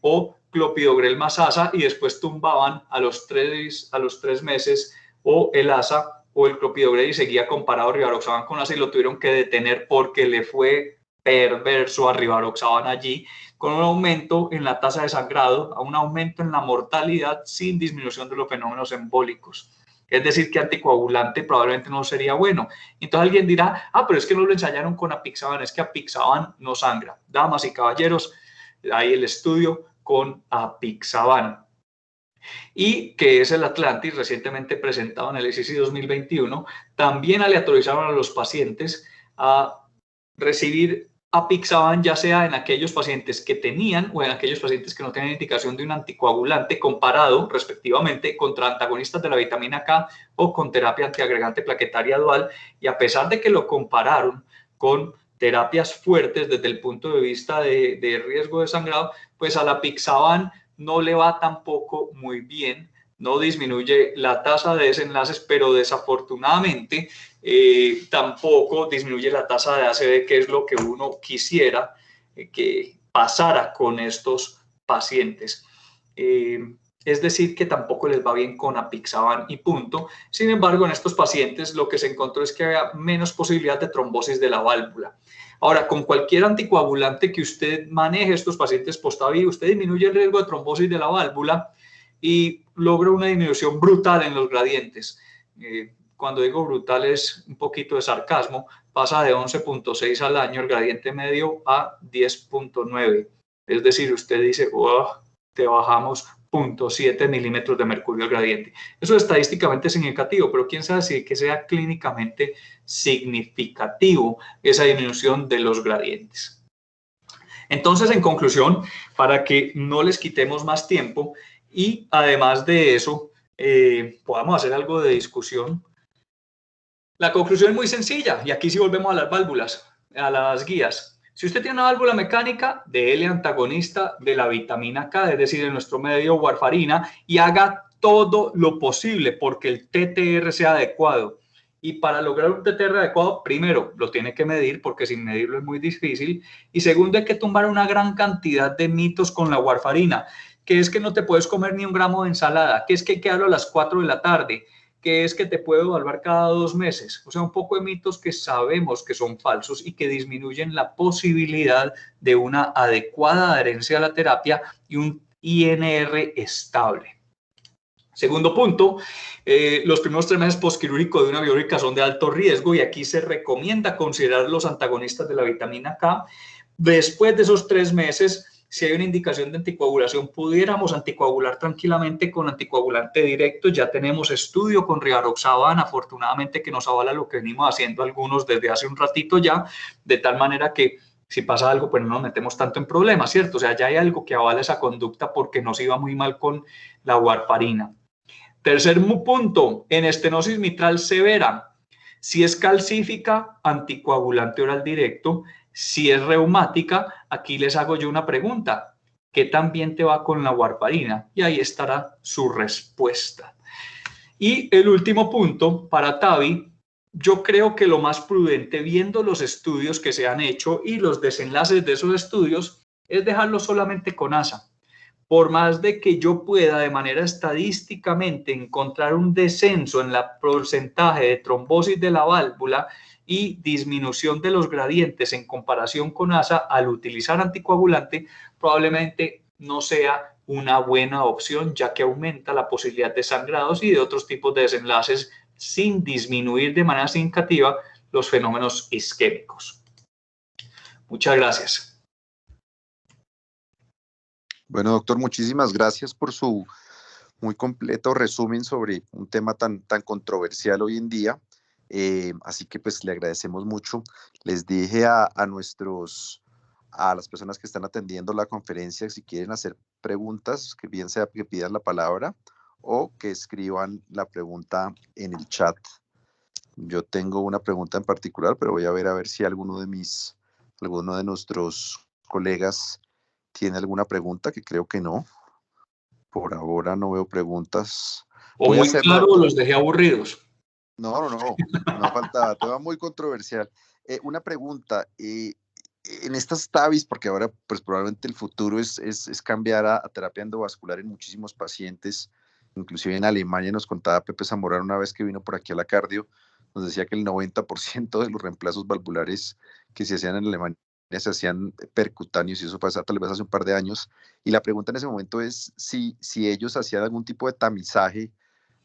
o clopidogrel más ASA y después tumbaban a los 3 meses o el ASA o el clopidogrel y seguía comparado rivaroxaban con ASA y lo tuvieron que detener porque le fue perverso a rivaroxaban allí, con un aumento en la tasa de sangrado, a un aumento en la mortalidad sin disminución de los fenómenos embólicos. Es decir, que anticoagulante probablemente no sería bueno. Entonces alguien dirá, pero es que no lo ensayaron con apixaban, es que apixaban no sangra. Damas y caballeros, hay el estudio con apixaban. Y que es el Atlantis, recientemente presentado en el ESICI 2021, también aleatorizaron a los pacientes a recibir apixaban, ya sea en aquellos pacientes que tenían o en aquellos pacientes que no tenían indicación de un anticoagulante, comparado respectivamente contra antagonistas de la vitamina K o con terapia antiagregante plaquetaria dual, y a pesar de que lo compararon con terapias fuertes desde el punto de vista de riesgo de sangrado, pues a la apixaban no le va tampoco muy bien, no disminuye la tasa de desenlaces, pero desafortunadamente tampoco disminuye la tasa de ACV, que es lo que uno quisiera que pasara con estos pacientes. Es decir, que tampoco les va bien con apixaban y punto. Sin embargo, en estos pacientes lo que se encontró es que había menos posibilidad de trombosis de la válvula. Ahora, con cualquier anticoagulante que usted maneje estos pacientes post-AVI, usted disminuye el riesgo de trombosis de la válvula y logra una disminución brutal en los gradientes. Cuando digo brutal es un poquito de sarcasmo, pasa de 11.6 al año el gradiente medio a 10.9. Es decir, usted dice, te bajamos 0.7 milímetros de mercurio al gradiente. Eso estadísticamente es significativo, pero quién sabe si que sea clínicamente significativo esa disminución de los gradientes. Entonces, en conclusión, para que no les quitemos más tiempo y además de eso podamos hacer algo de discusión, la conclusión es muy sencilla y aquí sí volvemos a las válvulas, a las guías. Si usted tiene una válvula mecánica, déle antagonista de la vitamina K, es decir, en nuestro medio warfarina, y haga todo lo posible porque el TTR sea adecuado. Y para lograr un TTR adecuado, primero, lo tiene que medir porque sin medirlo es muy difícil. Y segundo, hay que tumbar una gran cantidad de mitos con la warfarina, que es que no te puedes comer ni un gramo de ensalada, que es que hay que darlo a las 4 de la tarde, que es que te puedo evaluar cada 2 meses. O sea, un poco de mitos que sabemos que son falsos y que disminuyen la posibilidad de una adecuada adherencia a la terapia y un INR estable. Segundo punto, los primeros 3 meses postquirúrgicos de una biórica son de alto riesgo y aquí se recomienda considerar los antagonistas de la vitamina K. Después de esos 3 meses, si hay una indicación de anticoagulación, pudiéramos anticoagular tranquilamente con anticoagulante directo. Ya tenemos estudio con rivaroxaban, afortunadamente, que nos avala lo que venimos haciendo algunos desde hace un ratito ya, de tal manera que si pasa algo, pues no nos metemos tanto en problemas, ¿cierto? O sea, ya hay algo que avala esa conducta porque nos iba muy mal con la warfarina. Tercer punto, en estenosis mitral severa. Si es calcífica, anticoagulante oral directo. Si es reumática, aquí les hago yo una pregunta. ¿Qué tan bien te va con la warfarina? Y ahí estará su respuesta. Y el último punto, para Tavi, yo creo que lo más prudente, viendo los estudios que se han hecho y los desenlaces de esos estudios, es dejarlo solamente con ASA. Por más de que yo pueda de manera estadísticamente encontrar un descenso en el porcentaje de trombosis de la válvula y disminución de los gradientes en comparación con ASA, al utilizar anticoagulante, probablemente no sea una buena opción, ya que aumenta la posibilidad de sangrados y de otros tipos de desenlaces sin disminuir de manera significativa los fenómenos isquémicos. Muchas gracias. Bueno, doctor, muchísimas gracias por su muy completo resumen sobre un tema tan controversial hoy en día. Así que pues le agradecemos mucho. Les dije a las personas que están atendiendo la conferencia, si quieren hacer preguntas, que bien sea que pidan la palabra o que escriban la pregunta en el chat. Yo tengo una pregunta en particular, pero voy a ver si alguno de nuestros colegas tiene alguna pregunta, que creo que no. Por ahora no veo preguntas. O Voy a muy hacerlo, claro, doctor. los dejé aburridos. No faltaba, tema muy controversial. Una pregunta, en estas TAVIs, porque ahora pues probablemente el futuro es cambiar a terapia endovascular en muchísimos pacientes, inclusive en Alemania nos contaba Pepe Zamorano una vez que vino por aquí a la cardio, nos decía que el 90% de los reemplazos valvulares que se hacían en Alemania se hacían percutáneos, y eso pasa tal vez hace un par de años, y la pregunta en ese momento es si ellos hacían algún tipo de tamizaje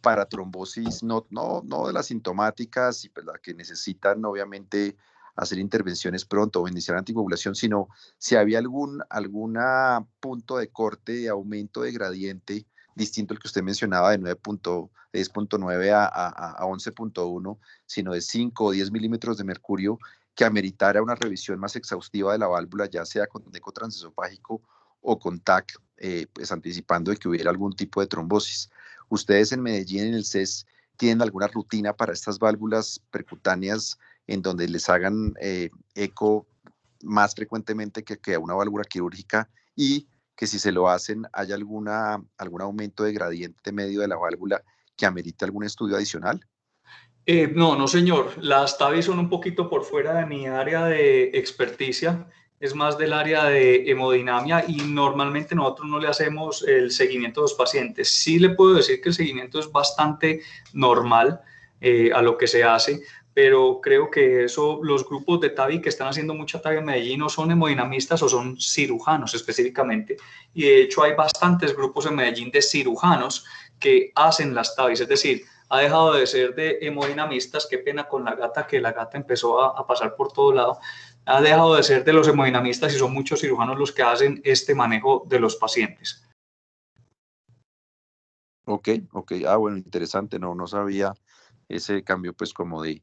para trombosis, no de las sintomáticas y pues la que necesitan obviamente hacer intervenciones pronto o iniciar anticoagulación, sino si había alguna punto de corte, de aumento de gradiente distinto al que usted mencionaba de 10.9 a 11.1, sino de 5 o 10 milímetros de mercurio, que ameritara una revisión más exhaustiva de la válvula, ya sea con eco transesofágico o con TAC, pues anticipando de que hubiera algún tipo de trombosis. ¿Ustedes en Medellín, en el CES, tienen alguna rutina para estas válvulas percutáneas en donde les hagan eco más frecuentemente que a una válvula quirúrgica, y que si se lo hacen haya algún aumento de gradiente medio de la válvula que amerite algún estudio adicional? No, señor. Las TAVI son un poquito por fuera de mi área de experticia. Es más del área de hemodinamia y normalmente nosotros no le hacemos el seguimiento a los pacientes. Sí le puedo decir que el seguimiento es bastante normal a lo que se hace, pero creo que eso, los grupos de TAVI que están haciendo mucha TAVI en Medellín no son hemodinamistas o son cirujanos específicamente. Y de hecho hay bastantes grupos en Medellín de cirujanos que hacen las TAVIs, es decir, ha dejado de ser de hemodinamistas, qué pena con la gata, que la gata empezó a pasar por todo lado, ha dejado de ser de los hemodinamistas y son muchos cirujanos los que hacen este manejo de los pacientes. Ok, bueno, interesante, no sabía ese cambio pues como de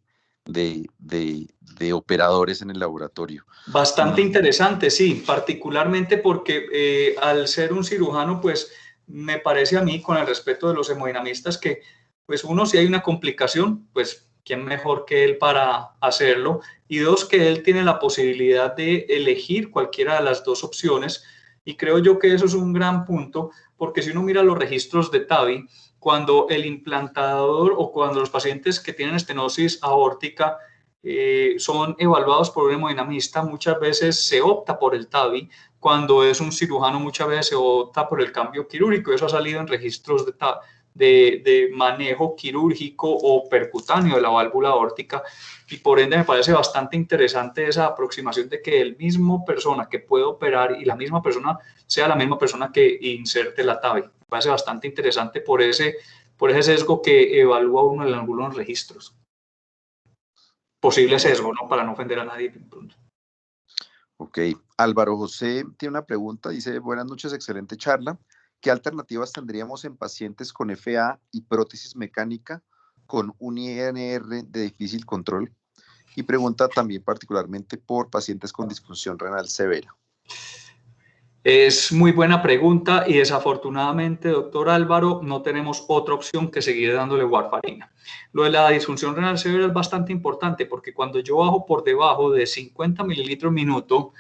operadores en el laboratorio. Bastante interesante, sí, particularmente porque al ser un cirujano, pues me parece a mí, con el respeto de los hemodinamistas, que pues uno, si hay una complicación, pues quién mejor que él para hacerlo, y dos, que él tiene la posibilidad de elegir cualquiera de las dos opciones, y creo yo que eso es un gran punto, porque si uno mira los registros de TAVI, cuando el implantador o cuando los pacientes que tienen estenosis aórtica son evaluados por un hemodinamista, muchas veces se opta por el TAVI. Cuando es un cirujano, muchas veces se opta por el cambio quirúrgico. Eso ha salido en registros de manejo quirúrgico o percutáneo de la válvula aórtica, y por ende me parece bastante interesante esa aproximación de que el mismo persona que puede operar y la misma persona sea la misma persona que inserte la TAVI. Me parece bastante interesante por ese sesgo que evalúa uno en algunos registros. Posible sesgo, ¿no? Para no ofender a nadie. Ok, Álvaro José tiene una pregunta, dice: buenas noches, excelente charla. ¿Qué alternativas tendríamos en pacientes con FA y prótesis mecánica con un INR de difícil control? Y pregunta también particularmente por pacientes con disfunción renal severa. Es muy buena pregunta y desafortunadamente, doctor Álvaro, no tenemos otra opción que seguir dándole warfarina. Lo de la disfunción renal severa es bastante importante porque cuando yo bajo por debajo de 50 mililitros minuto,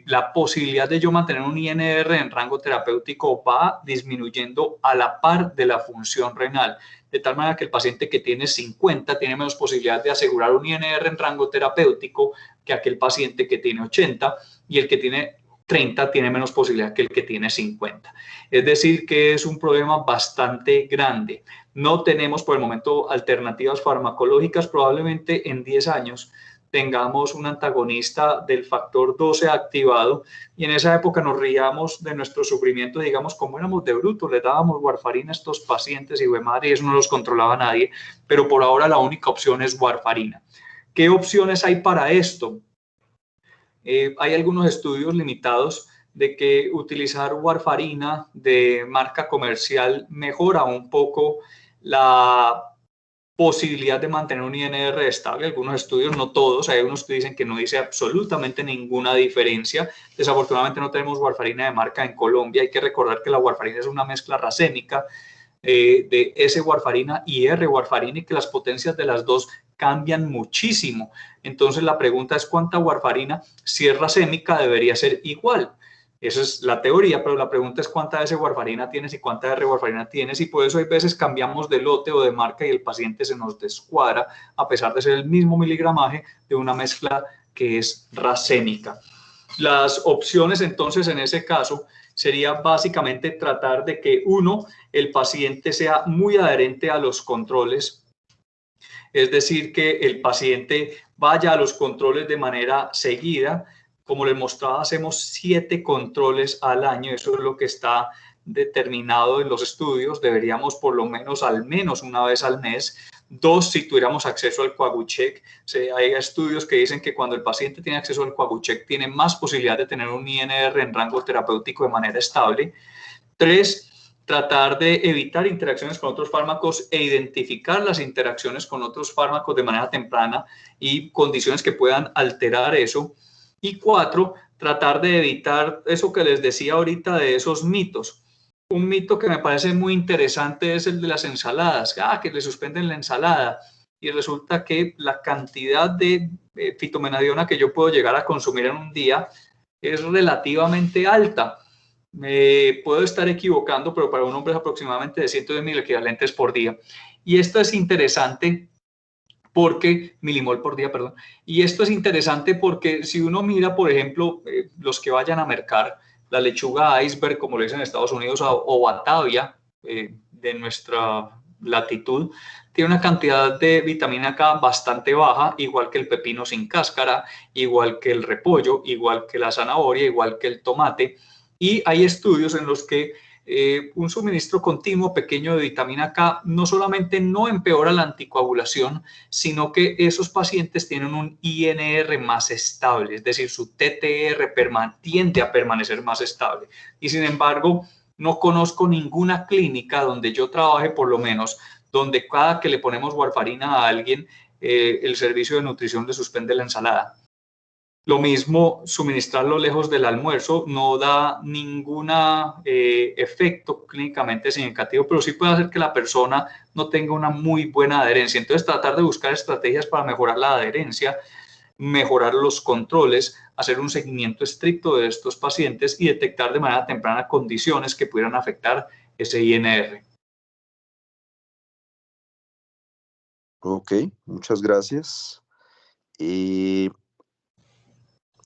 la posibilidad de yo mantener un INR en rango terapéutico va disminuyendo a la par de la función renal, de tal manera que el paciente que tiene 50 tiene menos posibilidad de asegurar un INR en rango terapéutico que aquel paciente que tiene 80, y el que tiene 30 tiene menos posibilidad que el que tiene 50. Es decir, que es un problema bastante grande. No tenemos por el momento alternativas farmacológicas. Probablemente en 10 años tengamos un antagonista del factor 12 activado, y en esa época nos ríamos de nuestro sufrimiento, digamos, como éramos de bruto, le dábamos warfarina a estos pacientes y madre, y eso no los controlaba nadie, pero por ahora la única opción es warfarina. ¿Qué opciones hay para esto? Hay algunos estudios limitados de que utilizar warfarina de marca comercial mejora un poco la posibilidad de mantener un INR estable. Algunos estudios, no todos, hay unos que dicen que no dice absolutamente ninguna diferencia. Desafortunadamente no tenemos warfarina de marca en Colombia. Hay que recordar que la warfarina es una mezcla racémica de S-warfarina y R-warfarina y que las potencias de las dos cambian muchísimo. Entonces la pregunta es cuánta warfarina, si es racémica, debería ser igual. Esa es la teoría, pero la pregunta es cuánta S-warfarina tienes y cuánta R-warfarina tienes, y por eso hay veces cambiamos de lote o de marca y el paciente se nos descuadra a pesar de ser el mismo miligramaje de una mezcla que es racémica. Las opciones entonces en ese caso sería básicamente tratar de que el paciente sea muy adherente a los controles, es decir, que el paciente vaya a los controles de manera seguida. Como les mostraba, hacemos 7 controles al año, eso es lo que está determinado en los estudios. Deberíamos por lo menos al menos una vez al mes, 2 si tuviéramos acceso al Coagucheck. Hay estudios que dicen que cuando el paciente tiene acceso al Coagucheck tiene más posibilidad de tener un INR en rango terapéutico de manera estable. 3, tratar de evitar interacciones con otros fármacos e identificar las interacciones con otros fármacos de manera temprana y condiciones que puedan alterar eso. Y 4, tratar de evitar eso que les decía ahorita de esos mitos. Un mito que me parece muy interesante es el de las ensaladas. Que le suspenden la ensalada. Y resulta que la cantidad de fitomenadiona que yo puedo llegar a consumir en un día es relativamente alta. Me puedo estar equivocando, pero para un hombre es aproximadamente de 110.000 equivalentes por día. Y esto es interesante porque, milimol por día, perdón. Y esto es interesante porque si uno mira, por ejemplo, los que vayan a mercar, la lechuga iceberg, como lo dicen en Estados Unidos, o batavia, de nuestra latitud, tiene una cantidad de vitamina K bastante baja, igual que el pepino sin cáscara, igual que el repollo, igual que la zanahoria, igual que el tomate. Y hay estudios en los que un suministro continuo pequeño de vitamina K no solamente no empeora la anticoagulación, sino que esos pacientes tienen un INR más estable, es decir, su TTR tiende a permanecer más estable. Y sin embargo, no conozco ninguna clínica donde yo trabaje, por lo menos, donde cada que le ponemos warfarina a alguien, el servicio de nutrición le suspende la ensalada. Lo mismo, suministrarlo lejos del almuerzo no da ningún efecto clínicamente significativo, pero sí puede hacer que la persona no tenga una muy buena adherencia. Entonces, tratar de buscar estrategias para mejorar la adherencia, mejorar los controles, hacer un seguimiento estricto de estos pacientes y detectar de manera temprana condiciones que pudieran afectar ese INR. Ok, muchas gracias.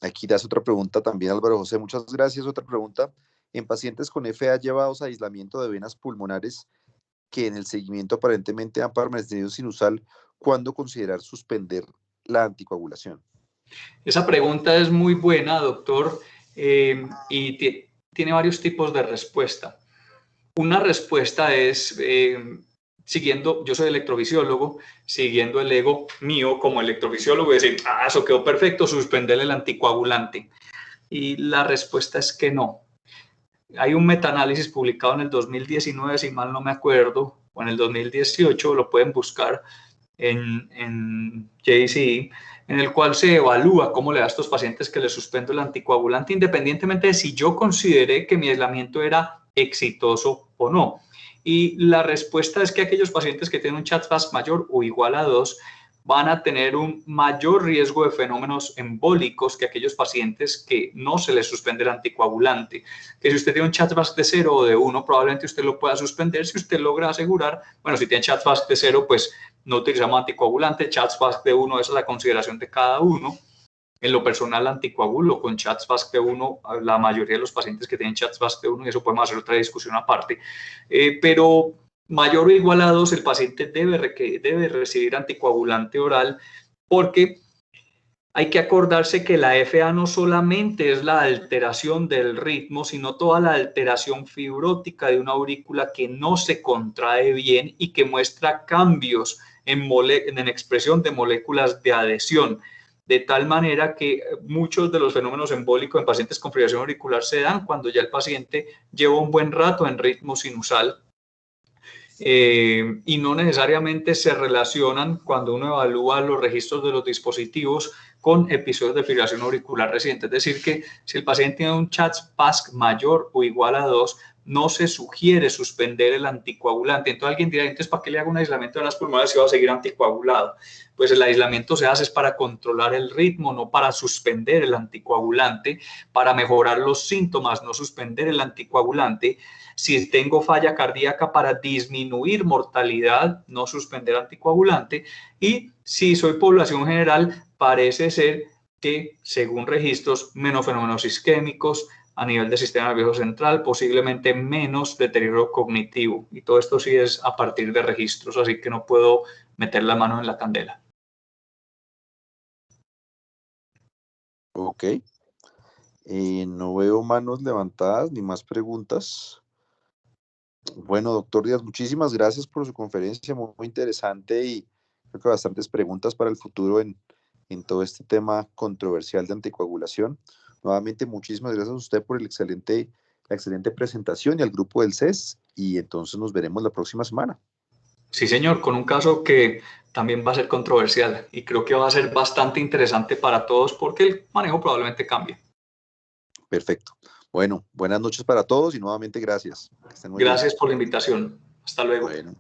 Aquí das otra pregunta también, Álvaro José. Muchas gracias. Otra pregunta. En pacientes con FA llevados a aislamiento de venas pulmonares que en el seguimiento aparentemente han permanecido sinusal, ¿cuándo considerar suspender la anticoagulación? Esa pregunta es muy buena, doctor, y tiene varios tipos de respuesta. Una respuesta es, siguiendo, yo soy electrofisiólogo, siguiendo el ego mío como electrofisiólogo y decir, eso quedó perfecto, suspender el anticoagulante. Y la respuesta es que no. Hay un metaanálisis publicado en el 2019, si mal no me acuerdo, o en el 2018, lo pueden buscar en JCE, en el cual se evalúa cómo le da a estos pacientes que les suspendo el anticoagulante, independientemente de si yo consideré que mi aislamiento era exitoso o no. Y la respuesta es que aquellos pacientes que tienen un CHA2-VASc mayor o igual a 2 van a tener un mayor riesgo de fenómenos embólicos que aquellos pacientes que no se les suspende el anticoagulante. Que si usted tiene un CHA2-VASc de 0 o de 1, probablemente usted lo pueda suspender si usted logra asegurar, bueno, si tiene CHA2-VASc de 0, pues no utilizamos anticoagulante, CHA2-VASc de 1, esa es la consideración de cada uno. En lo personal, anticoagulo con CHA2-VASc de 1, la mayoría de los pacientes que tienen CHA2-VASc de 1, y eso podemos hacer otra discusión aparte, pero mayor o igual a 2, el paciente debe recibir anticoagulante oral, porque hay que acordarse que la FA no solamente es la alteración del ritmo, sino toda la alteración fibrótica de una aurícula que no se contrae bien y que muestra cambios en expresión de moléculas de adhesión, de tal manera que muchos de los fenómenos embólicos en pacientes con fibrilación auricular se dan cuando ya el paciente lleva un buen rato en ritmo sinusal. y no necesariamente se relacionan cuando uno evalúa los registros de los dispositivos con episodios de fibrilación auricular reciente. Es decir, que si el paciente tiene un CHA-2-PASC mayor o igual a 2, no se sugiere suspender el anticoagulante. Entonces alguien dirá, entonces, ¿para qué le hago un aislamiento de las pulmonares si va a seguir anticoagulado? Pues el aislamiento se hace es para controlar el ritmo, no para suspender el anticoagulante, para mejorar los síntomas, no suspender el anticoagulante. Si tengo falla cardíaca, para disminuir mortalidad, no suspender anticoagulante. Y si soy población general, parece ser que, según registros, menos fenómenos isquémicos, a nivel del sistema nervioso central, posiblemente menos deterioro cognitivo. Y todo esto sí es a partir de registros, así que no puedo meter la mano en la candela. Ok. No veo manos levantadas ni más preguntas. Bueno, doctor Díaz, muchísimas gracias por su conferencia, muy interesante y creo que bastantes preguntas para el futuro en todo este tema controversial de anticoagulación. Nuevamente, muchísimas gracias a usted por la excelente presentación y al grupo del CES y entonces nos veremos la próxima semana. Sí, señor, con un caso que también va a ser controversial y creo que va a ser bastante interesante para todos porque el manejo probablemente cambie. Perfecto. Bueno, buenas noches para todos y nuevamente gracias. Que estén muy bien. Gracias por la invitación. Hasta luego. Bueno.